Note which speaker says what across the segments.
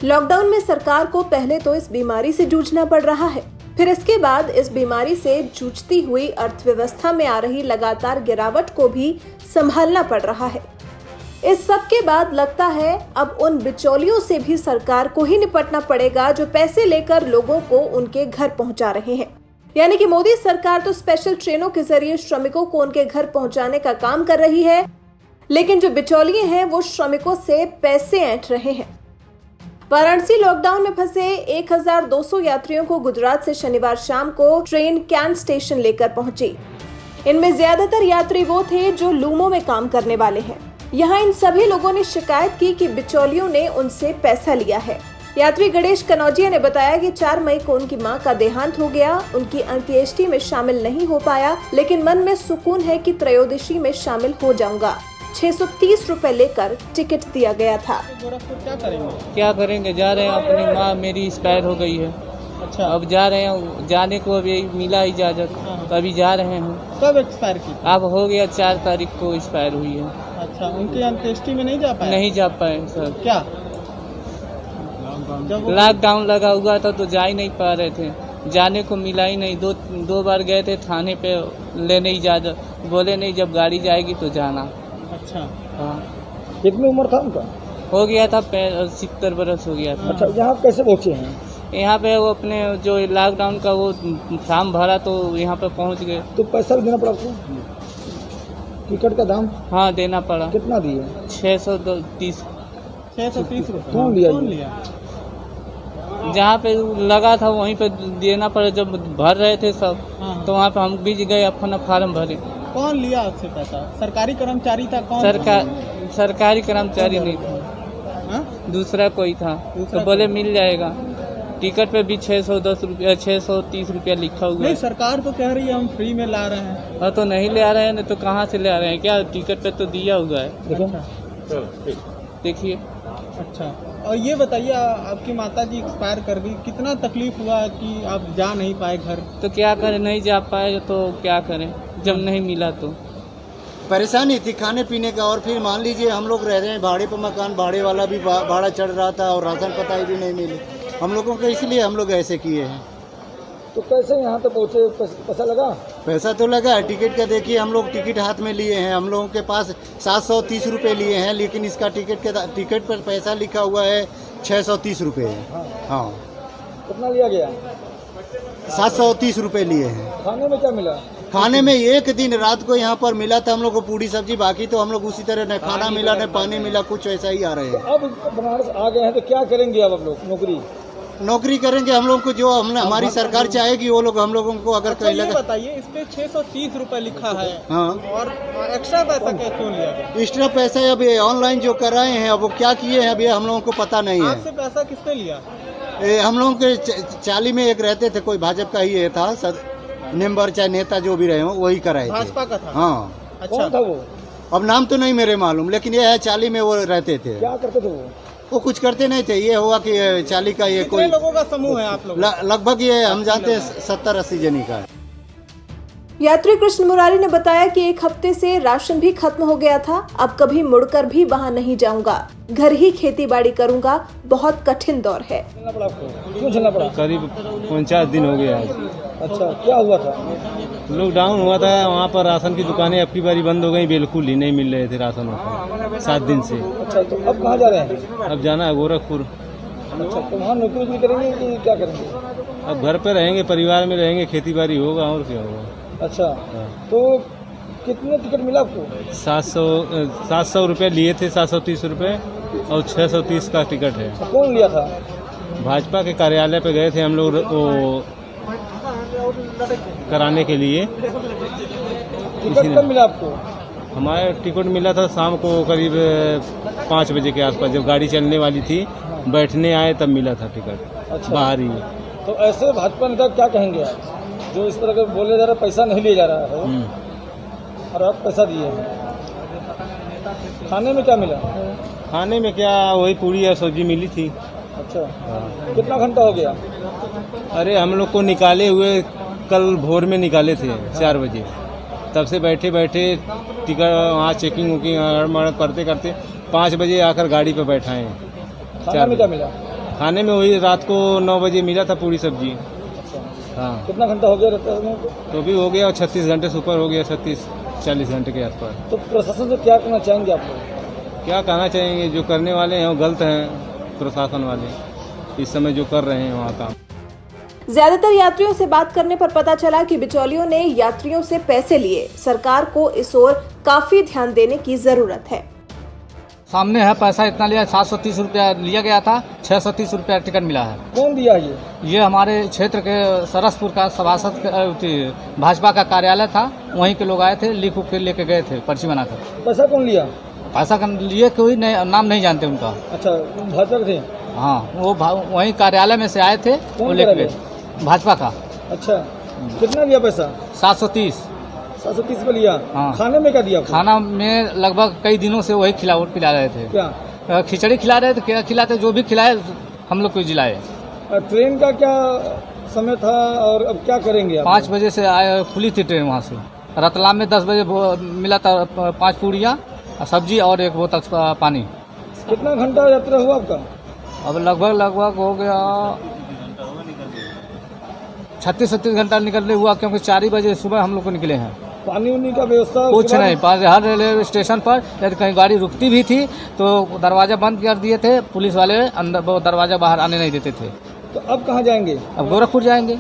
Speaker 1: Lockdown में सरकार को पहले तो इस बीमारी से जूझना पड़ रहा है, फिर इसके बाद इस बीमारी से जूझती हुई अर्थव्यवस्था में आ रही लगातार गिरावट को भी संभालना पड़ रहा है। इस सब के बाद लगता है अब उन बिचौलियों से भी सरकार को ही निपटना पड़ेगा जो पैसे लेकर लोगों को उनके घर पहुंचा रहे हैं। यानी कि मोदी सरकार तो स्पेशल ट्रेनों के जरिए श्रमिकों को उनके घर पहुंचाने का काम कर रही है, लेकिन जो बिचौलिए हैं वो श्रमिकों से पैसे ऐंठ रहे हैं। वाराणसी लॉकडाउन में फंसे 1200 यात्रियों को गुजरात से शनिवार शाम को ट्रेन कैंट स्टेशन लेकर पहुंची। इनमें ज्यादातर यात्री वो थे जो लूमों में काम करने वाले हैं। यहाँ इन सभी लोगों ने शिकायत की कि बिचौलियों ने उनसे पैसा लिया है। यात्री गणेश कनौजिया ने बताया कि 4 मई को उनकी मां का देहांत हो गया। उनकी अंत्येष्टि में शामिल नहीं हो पाया, लेकिन मन में सुकून है कि त्रयोदशी में शामिल हो जाऊंगा। 630 रुपए लेकर टिकट दिया गया था।
Speaker 2: क्या करेंगे, जा रहे हैं। अपनी माँ मेरी एक्सपायर हो गई है।
Speaker 3: अच्छा,
Speaker 2: अब जा रहे हैं, जाने को अभी मिला इजाजत, तो अभी जा रहे हैं।
Speaker 3: कब एक्सपायर की?
Speaker 2: अब हो गया 4 तारीख को एक्सपायर हुई है।
Speaker 3: अच्छा, उनकी अंत्येष्टि में नहीं जा पाए?
Speaker 2: नहीं जा पाए सर।
Speaker 3: क्या
Speaker 2: लॉकडाउन लगा हुआ था तो जा ही नहीं पा रहे थे, जाने को मिला ही नहीं। दो बार गए थे थाने पे लेने इजाजत, बोले नहीं जब गाड़ी जाएगी तो जाना।
Speaker 3: अच्छा,
Speaker 2: हाँ,
Speaker 4: कितनी उम्र था उनका?
Speaker 2: हो गया था 70 बरस हो गया था।
Speaker 4: अच्छा, यहाँ कैसे पहुँचे हैं?
Speaker 2: यहाँ पे वो अपने जो लॉकडाउन का वो फॉर्म भरा तो यहाँ पे पहुँच गए।
Speaker 4: तो पैसा भी देना पड़ा आपको? टिकट का दाम?
Speaker 2: हाँ, देना पड़ा।
Speaker 4: कितना दिए?
Speaker 2: 630
Speaker 3: रुपए।
Speaker 4: कौन लिया?
Speaker 2: जहाँ पे लगा था वहीं पे देना पड़ा। जब भर रहे थे सब,
Speaker 3: हाँ।
Speaker 2: तो वहाँ पे हम भी गए, अपना फार्म भरे।
Speaker 3: कौन लिया आपसे पैसा? सरकारी कर्मचारी था? कौन?
Speaker 2: सरकारी कर्मचारी नहीं था।
Speaker 3: हाँ?
Speaker 2: दूसरा कोई था। तो बोले मिल जाएगा। टिकट पे भी 610 रुपया 630 रुपया लिखा हुआ
Speaker 3: नहीं,
Speaker 2: है।
Speaker 3: सरकार तो कह रही है हम फ्री में ला रहे हैं।
Speaker 2: हाँ, तो नहीं ले आ रहे हैं, नहीं तो कहाँ से ले आ रहे हैं? क्या टिकट पे तो दिया हुआ है, देखिए।
Speaker 3: अच्छा, और ये बताइए, आपकी माता जी एक्सपायर कर गई, कितना तकलीफ हुआ कि आप जा नहीं पाए घर?
Speaker 2: तो क्या करें, नहीं जा पाए तो क्या करें जब नहीं मिला तो।
Speaker 5: परेशानी थी खाने पीने का, और फिर मान लीजिए हम लोग रह रहे हैं भाड़े पर मकान, भाड़े वाला भी भाड़ा चढ़ रहा था और राशन पताई भी नहीं मिली हम लोगों को, इसलिए हम लोग ऐसे किए हैं।
Speaker 4: तो कैसे यहाँ तक पहुँचे? पैसा लगा?
Speaker 5: पैसा तो लगा है। टिकट का देखिए, हम लोग टिकट हाथ में लिए हैं। हम लोगों के पास 730 रुपये लिए हैं, लेकिन इसका टिकट पर पैसा लिखा हुआ है 630 रुपये है। हाँ,
Speaker 4: कितना लिया गया?
Speaker 5: 730 रुपये लिए हैं।
Speaker 4: खाने में क्या मिला?
Speaker 5: खाने में एक दिन रात को यहाँ पर मिला था हम लोग को पूरी सब्जी, बाकी तो हम लोग उसी तरह न खाना मिला न पानी मिला, कुछ ऐसा ही आ रहे हैं।
Speaker 4: अब बनारस आ गए हैं तो क्या करेंगे अब आप लोग?
Speaker 5: नौकरी करेंगे हम लोग को, जो हमारी सरकार चाहेगी वो लोग हम लोगों को। अगर
Speaker 3: अच्छा,
Speaker 5: कहीं
Speaker 3: ये
Speaker 5: लगा,
Speaker 3: बताइए, इस पे 630 रुपए लिखा है।
Speaker 5: हाँ,
Speaker 3: और एक्स्ट्रा पैसा क्यों लिया गया?
Speaker 5: एक्स्ट्रा पैसा अब ये ऑनलाइन जो कराए हैं, अब वो क्या किए हैं अभी हम लोगों को पता नहीं है।
Speaker 3: आपसे पैसा किसने लिया?
Speaker 5: हम लोगों के चाली में एक रहते थे, कोई भाजपा का ही था, मेंबर चाहे नेता जो भी रहे हो वही कराए थे।
Speaker 3: भाजपा का था?
Speaker 5: हाँ।
Speaker 3: अच्छा,
Speaker 4: कौन था वो?
Speaker 5: अब नाम तो नहीं मेरे मालूम, लेकिन ये है चाली में वो रहते थे।
Speaker 4: क्या करते थे
Speaker 5: वो कुछ करते नहीं थे। ये हुआ कि चाली का ये कोई
Speaker 3: लोगों का समूह है आप लोग?
Speaker 5: लगभग ये हम जानते हैं 70-80 जनी का है।
Speaker 1: यात्री कृष्ण मुरारी ने बताया कि 1 हफ्ते से राशन भी खत्म हो गया था। अब कभी मुड़कर भी वहां नहीं जाऊंगा, घर ही खेती बाड़ी करूंगा। बहुत कठिन दौर है।
Speaker 4: झेलना पड़ा आपको? क्यों झेलना पड़ा?
Speaker 6: करीब 49 दिन हो गया है।
Speaker 4: अच्छा, क्या हुआ था?
Speaker 6: लॉकडाउन हुआ था, वहाँ पर राशन की दुकानें अब की बारी बंद हो गई, बिल्कुल ही नहीं मिल रहे थे राशन वहाँ 7 दिन से।
Speaker 4: अच्छा, तो अब कहाँ जा रहे हैं?
Speaker 6: अब जाना है गोरखपुर।
Speaker 4: अच्छा, तो वहाँ नौकरी करेंगे कि क्या करेंगे?
Speaker 6: अब घर पे रहेंगे, परिवार में रहेंगे, खेती बाड़ी होगा और क्या होगा।
Speaker 4: अच्छा, तो कितने टिकट मिला आपको?
Speaker 6: 700 रुपये लिए थे, 730 रुपये और 630 का टिकट है।
Speaker 4: कौन लिया था?
Speaker 6: भाजपा के कार्यालय पे गए थे हम लोग वो कराने के लिए।
Speaker 4: टिकट कब मिला आपको?
Speaker 6: हमारे टिकट मिला था शाम को करीब 5 बजे के आसपास, जब गाड़ी चलने वाली थी, बैठने आए तब मिला था टिकट।
Speaker 4: अच्छा,
Speaker 6: बाहर ही।
Speaker 4: तो ऐसे भाजपा नेता क्या कहेंगे आप, जो इस तरह का बोले जा रहा है पैसा नहीं लिया जा रहा है और आप पैसा दिए हैं? खाने में क्या मिला?
Speaker 6: खाने में क्या, वही पूरी और सब्जी मिली थी।
Speaker 4: अच्छा, कितना घंटा हो गया?
Speaker 6: अरे हम लोग को निकाले हुए कल भोर में निकाले थे 4 बजे, तब से बैठे बैठे टिकट वहाँ चेकिंग वुकिंग करते करते 5 बजे आकर गाड़ी पे बैठाए।
Speaker 4: खाना में क्या मिला?
Speaker 6: खाने में वही रात को 9 बजे मिला था पूरी सब्जी। हाँ,
Speaker 4: कितना घंटा हो गया रहता है तो?
Speaker 6: तो भी हो गया 36 घंटे से ऊपर हो गया, 36-40 घंटे के आसपास।
Speaker 4: तो प्रशासन से क्या कहना चाहेंगे आप लोग?
Speaker 6: क्या कहना चाहेंगे, जो करने वाले हैं वो गलत हैं, प्रशासन वाले इस समय जो कर रहे हैं वहाँ काम।
Speaker 1: ज्यादातर यात्रियों से बात करने पर पता चला कि बिचौलियों ने यात्रियों से पैसे लिए। सरकार को इस ओर काफी ध्यान देने की जरूरत है।
Speaker 2: सामने है, पैसा इतना लिया, 730 रुपया लिया गया था, 630 रुपया टिकट मिला है।
Speaker 4: कौन दिया
Speaker 2: ये हमारे क्षेत्र के सरसपुर का सभासद भाजपा का कार्यालय था, वहीं के लोग आए थे, लिख उख के लेके गए थे पर्ची बनाकर।
Speaker 4: पैसा कौन लिया?
Speaker 2: पैसा लिए कोई नाम नहीं जानते उनका।
Speaker 4: अच्छा, भाजपा थे?
Speaker 2: हाँ, वो वहीं कार्यालय में से आए थे, वो लेके गए, भाजपा का।
Speaker 4: अच्छा, कितना लिया पैसा?
Speaker 2: 730
Speaker 4: पे लिया।
Speaker 2: हाँ।
Speaker 4: खाने में क्या दिया?
Speaker 2: खाना में लगभग कई दिनों से वही पिला रहे थे।
Speaker 4: क्या?
Speaker 2: खिचड़ी खिला रहे थे, क्या खिलाते, जो भी खिलाए हम लोग को जिलाए।
Speaker 4: ट्रेन का क्या समय था और अब क्या करेंगे आप?
Speaker 2: 5 बजे से आए, खुली थी ट्रेन वहाँ से। रतलाम में 10 बजे मिला था 5 पूड़ियाँ, सब्जी और 1 बोतल पानी।
Speaker 4: कितना घंटा यात्रा हुआ आपका?
Speaker 2: अब लगभग हो गया 36-37 घंटा निकलने हुआ, क्योंकि 4 ही बजे सुबह हम लोग को निकले हैं।
Speaker 4: पानी उनी का व्यवस्था
Speaker 2: कुछ नहीं, हर रेलवे स्टेशन पर यदि कहीं गाड़ी रुकती भी थी तो दरवाजा बंद कर दिए थे पुलिस वाले, अंदर वो दरवाजा बाहर आने नहीं देते थे।
Speaker 4: तो अब कहाँ जाएंगे?
Speaker 2: अब गोरखपुर जाएंगे।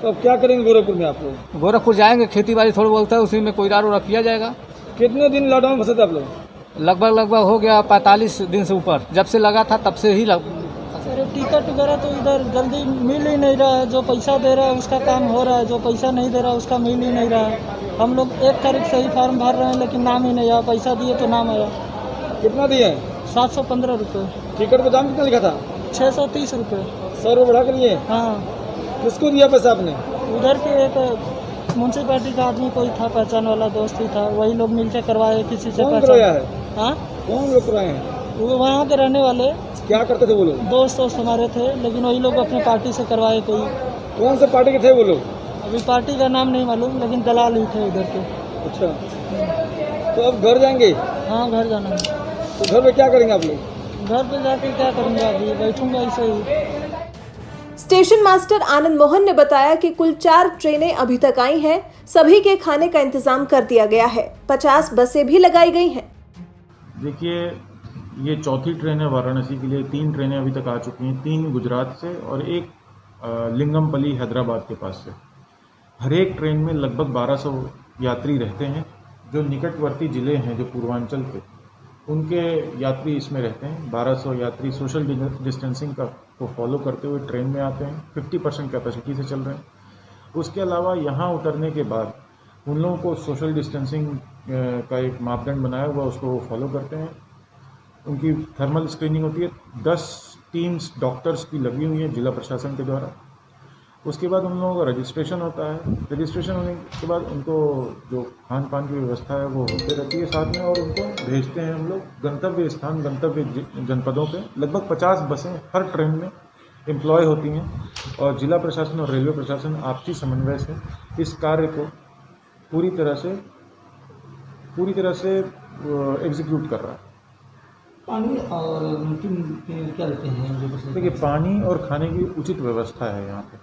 Speaker 4: तो अब क्या करेंगे गोरखपुर में आप लोग?
Speaker 2: गोरखपुर जाएंगे, खेती बाड़ी थोड़ा बहुत है, उसी में कोई रारो किया जाएगा।
Speaker 4: कितने दिन लॉकडाउन में फंसे थे आप लोग?
Speaker 2: लगभग हो गया 45 दिन से ऊपर, जब से लगा था तब से ही
Speaker 7: सर टिकट वगैरह तो इधर जल्दी मिल ही नहीं रहा है। जो पैसा दे रहा है उसका काम हो रहा है, जो पैसा नहीं दे रहा है उसका मिल ही नहीं रहा है। हम लोग 1 तारीख से ही फॉर्म भर रहे हैं, लेकिन नाम ही नहीं आया। पैसा दिए तो नाम आया।
Speaker 4: कितना दिए?
Speaker 7: 715 रुपये।
Speaker 4: टिकट का दाम कितना लिखा था?
Speaker 7: 630 रुपये।
Speaker 4: 100 रुपये बढ़ा के लिए?
Speaker 7: हाँ।
Speaker 4: किसको दिया पैसा आपने?
Speaker 7: उधर के एक म्यूनसिपालिटी का आदमी कोई था, पहचान वाला दोस्त ही था, वही लोग मिलकर करवाए किसी से।
Speaker 4: कौन करवाया है?
Speaker 7: हाँ,
Speaker 4: कौन लोग करवाए हैं?
Speaker 7: वो वहाँ के रहने वाले।
Speaker 4: क्या करते थे वो लोग?
Speaker 7: दोस्त हमारे थे, लेकिन वही लोग अपने पार्टी से करवाए। कोई
Speaker 4: कौन से पार्टी के थे वो लोग?
Speaker 7: अभी पार्टी का नाम नहीं मालूम, लेकिन दलाल ही थे उधर के।
Speaker 4: अच्छा, तो अब घर जाएंगे?
Speaker 7: हाँ, घर जाना है।
Speaker 4: तो घर में क्या करेंगे आप लोग?
Speaker 7: घर पे जाके क्या करूँगा, अभी बैठूंगा ऐसे ही।
Speaker 1: स्टेशन मास्टर आनंद मोहन ने बताया कि कुल 4 ट्रेनें अभी तक आई हैं। सभी के खाने का इंतजाम कर दिया गया है। 50 बसें भी लगाई गई हैं।
Speaker 8: देखिए, ये चौथी ट्रेन है वाराणसी के लिए। 3 ट्रेनें अभी तक आ चुकी हैं, 3 गुजरात से और 1 लिंगमपल्ली हैदराबाद के पास से। हर एक ट्रेन में लगभग 1200 यात्री रहते हैं। जो निकटवर्ती ज़िले हैं, जो पूर्वांचल के, उनके यात्री इसमें रहते हैं। 1200 यात्री सोशल डिस्टेंसिंग को फॉलो करते हुए ट्रेन में आते हैं। 50% कैपेसिटी से चल रहे हैं। उसके अलावा यहाँ उतरने के बाद उन लोगों को सोशल डिस्टेंसिंग का एक मापदंड बनाया हुआ, उसको वो फॉलो करते हैं। उनकी थर्मल स्क्रीनिंग होती है। 10 टीम्स डॉक्टर्स की लगी हुई हैं जिला प्रशासन के द्वारा। उसके बाद उन लोगों का रजिस्ट्रेशन होता है। रजिस्ट्रेशन होने के बाद उनको जो खान पान की व्यवस्था है वो होती रहती है साथ में, और उनको भेजते हैं हम लोग गंतव्य स्थान, गंतव्य जनपदों पे। लगभग 50 बसें हर ट्रेन में एम्प्लॉय होती हैं और जिला प्रशासन और रेलवे प्रशासन आपसी समन्वय से इस कार्य को पूरी तरह से एग्जीक्यूट कर रहा है।
Speaker 7: पानी और क्या लेते हैं?
Speaker 8: देखिए, पानी और खाने की उचित व्यवस्था है यहाँ पे।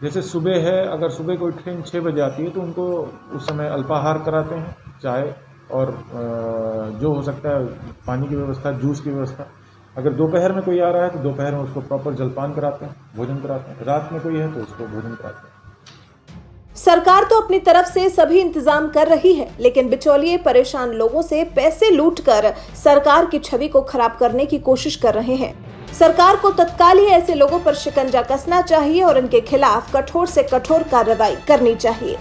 Speaker 8: जैसे सुबह है, अगर सुबह कोई ट्रेन 6 बजे आती है तो उनको उस समय अल्पाहार कराते हैं, चाय और जो हो सकता है पानी की व्यवस्था, जूस की व्यवस्था। अगर दोपहर में कोई आ रहा है तो दोपहर में उसको प्रॉपर जलपान कराते हैं, भोजन कराते हैं। रात में कोई है तो उसको भोजन कराते हैं।
Speaker 1: सरकार तो अपनी तरफ से सभी इंतजाम कर रही है, लेकिन बिचौलिए परेशान लोगों से पैसे लूटकर सरकार की छवि को खराब करने की कोशिश कर रहे हैं। सरकार को तत्काल ही ऐसे लोगों पर शिकंजा कसना चाहिए और इनके खिलाफ कठोर से कठोर कार्रवाई करनी चाहिए।